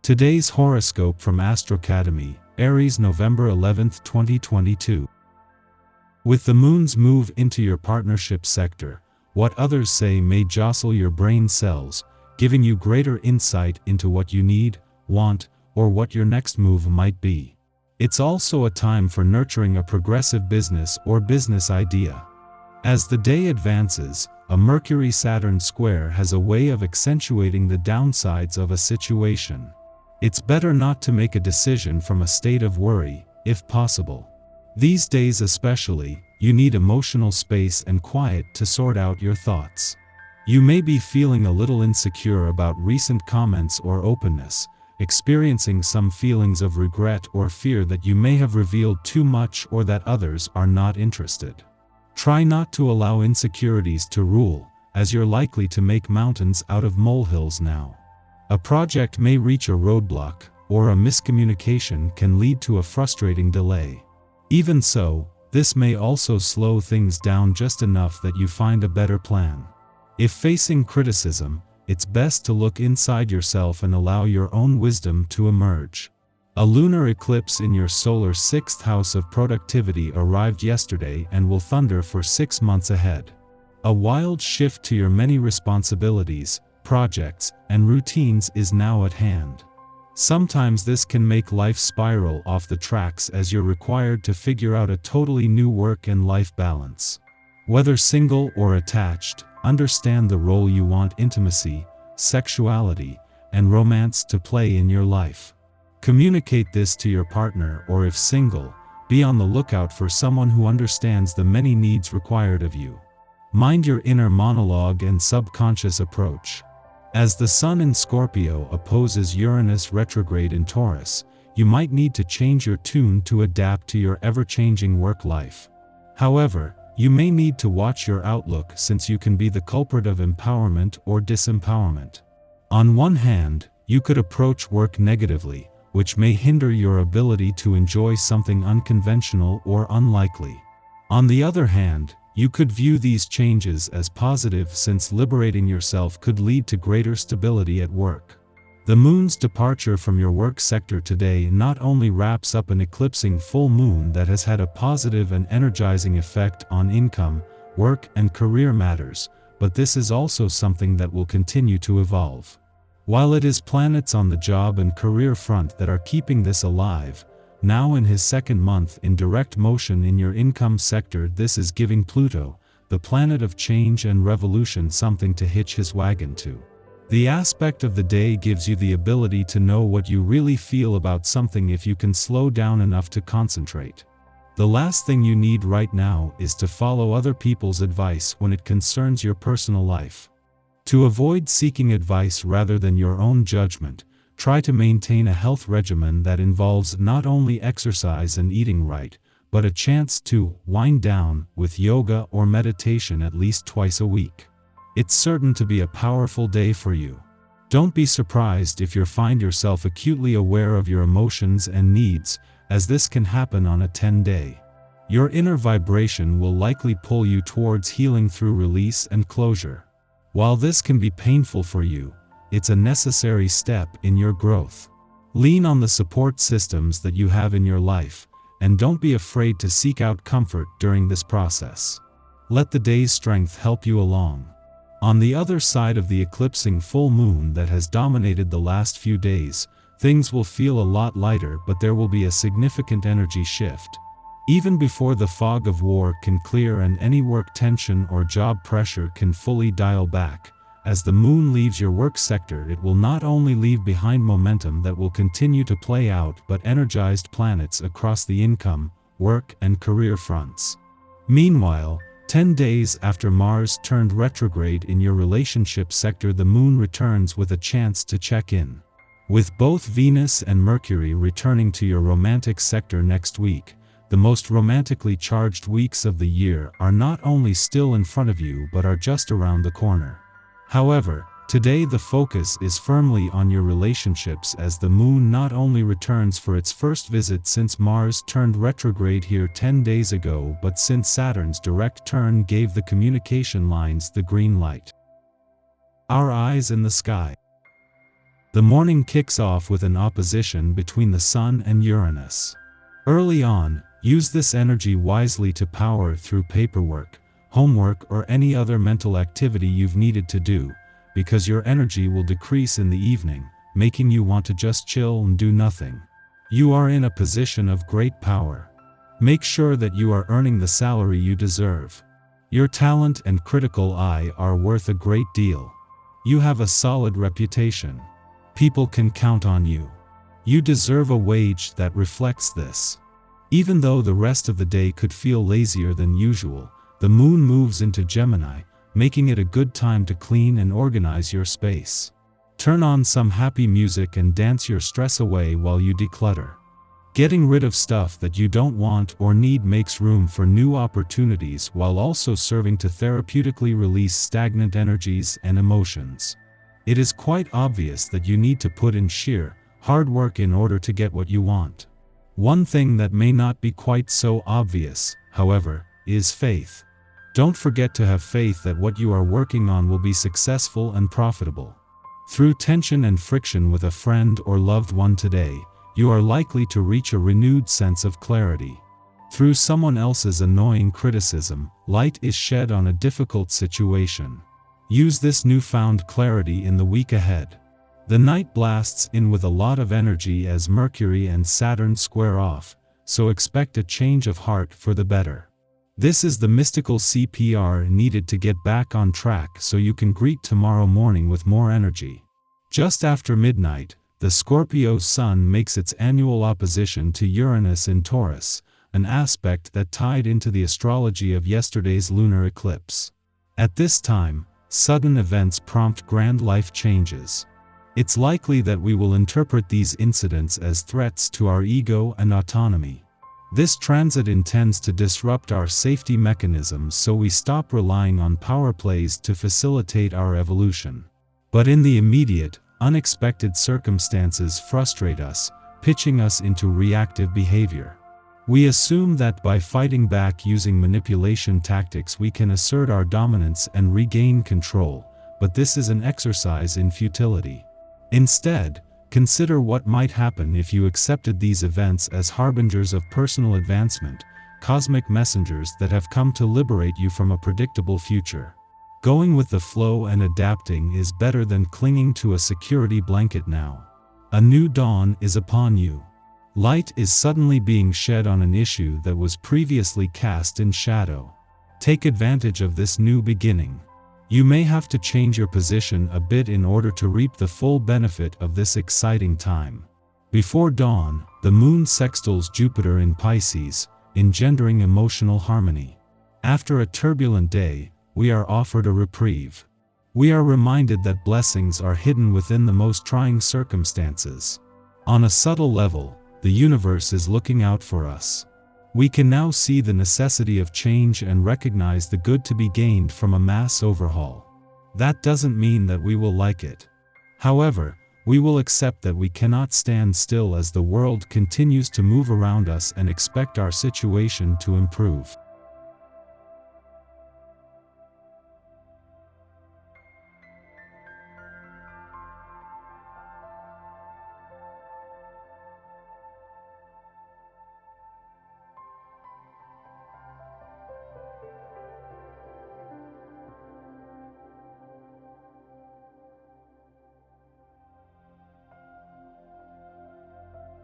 Today's horoscope from Astrocademy, Aries, November 11, 2022. With the moon's move into your partnership sector, what others say may jostle your brain cells, giving you greater insight into what you need, want, or what your next move might be. It's also a time for nurturing a progressive business or business idea. As the day advances, a Mercury-Saturn square has a way of accentuating the downsides of a situation. It's better not to make a decision from a state of worry, if possible. These days especially, you need emotional space and quiet to sort out your thoughts. You may be feeling a little insecure about recent comments or openness, experiencing some feelings of regret or fear that you may have revealed too much or that others are not interested. Try not to allow insecurities to rule, as you're likely to make mountains out of molehills now. A project may reach a roadblock, or a miscommunication can lead to a frustrating delay. Even so, this may also slow things down just enough that you find a better plan. If facing criticism, it's best to look inside yourself and allow your own wisdom to emerge. A lunar eclipse in your solar 6th house of productivity arrived yesterday and will thunder for 6 months ahead. A wild shift to your many responsibilities, projects, and routines is now at hand. Sometimes this can make life spiral off the tracks as you're required to figure out a totally new work and life balance. Whether single or attached, understand the role you want intimacy, sexuality, and romance to play in your life. Communicate this to your partner, or if single, be on the lookout for someone who understands the many needs required of you. Mind your inner monologue and subconscious approach. As the Sun in Scorpio opposes Uranus retrograde in Taurus, you might need to change your tune to adapt to your ever-changing work life. However, you may need to watch your outlook since you can be the culprit of empowerment or disempowerment. On one hand, you could approach work negatively, which may hinder your ability to enjoy something unconventional or unlikely. On the other hand, you could view these changes as positive since liberating yourself could lead to greater stability at work. The moon's departure from your work sector today not only wraps up an eclipsing full moon that has had a positive and energizing effect on income, work, and career matters, but this is also something that will continue to evolve. While it is planets on the job and career front that are keeping this alive, now in his second month in direct motion in your income sector, this is giving Pluto, the planet of change and revolution, something to hitch his wagon to. The aspect of the day gives you the ability to know what you really feel about something if you can slow down enough to concentrate. The last thing you need right now is to follow other people's advice when it concerns your personal life. To avoid seeking advice rather than your own judgment, try to maintain a health regimen that involves not only exercise and eating right, but a chance to wind down with yoga or meditation at least twice a week. It's certain to be a powerful day for you. Don't be surprised if you find yourself acutely aware of your emotions and needs, as this can happen on a 10-day. Your inner vibration will likely pull you towards healing through release and closure. While this can be painful for you, it's a necessary step in your growth. Lean on the support systems that you have in your life, and don't be afraid to seek out comfort during this process. Let the day's strength help you along. On the other side of the eclipsing full moon that has dominated the last few days, things will feel a lot lighter, but there will be a significant energy shift. Even before the fog of war can clear and any work tension or job pressure can fully dial back, as the moon leaves your work sector, it will not only leave behind momentum that will continue to play out but energized planets across the income, work, and career fronts. Meanwhile, 10 days after Mars turned retrograde in your relationship sector, the moon returns with a chance to check in. With both Venus and Mercury returning to your romantic sector next week, the most romantically charged weeks of the year are not only still in front of you but are just around the corner. However, today the focus is firmly on your relationships as the moon not only returns for its first visit since Mars turned retrograde here 10 days ago, but since Saturn's direct turn gave the communication lines the green light. Our eyes in the sky. The morning kicks off with an opposition between the Sun and Uranus. Early on, use this energy wisely to power through paperwork, homework, or any other mental activity you've needed to do, because your energy will decrease in the evening, making you want to just chill and do nothing. You are in a position of great power. Make sure that you are earning the salary you deserve. Your talent and critical eye are worth a great deal. You have a solid reputation. People can count on you. You deserve a wage that reflects this. Even though the rest of the day could feel lazier than usual, the moon moves into Gemini, making it a good time to clean and organize your space. Turn on some happy music and dance your stress away while you declutter. Getting rid of stuff that you don't want or need makes room for new opportunities while also serving to therapeutically release stagnant energies and emotions. It is quite obvious that you need to put in sheer, hard work in order to get what you want. One thing that may not be quite so obvious, however, is faith. Don't forget to have faith that what you are working on will be successful and profitable. Through tension and friction with a friend or loved one today, you are likely to reach a renewed sense of clarity. Through someone else's annoying criticism, light is shed on a difficult situation. Use this newfound clarity in the week ahead. The night blasts in with a lot of energy as Mercury and Saturn square off, so expect a change of heart for the better. This is the mystical CPR needed to get back on track so you can greet tomorrow morning with more energy. Just after midnight, the Scorpio Sun makes its annual opposition to Uranus in Taurus, an aspect that tied into the astrology of yesterday's lunar eclipse. At this time, sudden events prompt grand life changes. It's likely that we will interpret these incidents as threats to our ego and autonomy. This transit intends to disrupt our safety mechanisms so we stop relying on power plays to facilitate our evolution. But in the immediate, unexpected circumstances frustrate us, pitching us into reactive behavior. We assume that by fighting back using manipulation tactics we can assert our dominance and regain control, but this is an exercise in futility. Instead, consider what might happen if you accepted these events as harbingers of personal advancement, cosmic messengers that have come to liberate you from a predictable future. Going with the flow and adapting is better than clinging to a security blanket now. A new dawn is upon you. Light is suddenly being shed on an issue that was previously cast in shadow. Take advantage of this new beginning. You may have to change your position a bit in order to reap the full benefit of this exciting time. Before dawn, the moon sextiles Jupiter in Pisces, engendering emotional harmony. After a turbulent day, we are offered a reprieve. We are reminded that blessings are hidden within the most trying circumstances. On a subtle level, the universe is looking out for us. We can now see the necessity of change and recognize the good to be gained from a mass overhaul. That doesn't mean that we will like it. However, we will accept that we cannot stand still as the world continues to move around us and expect our situation to improve.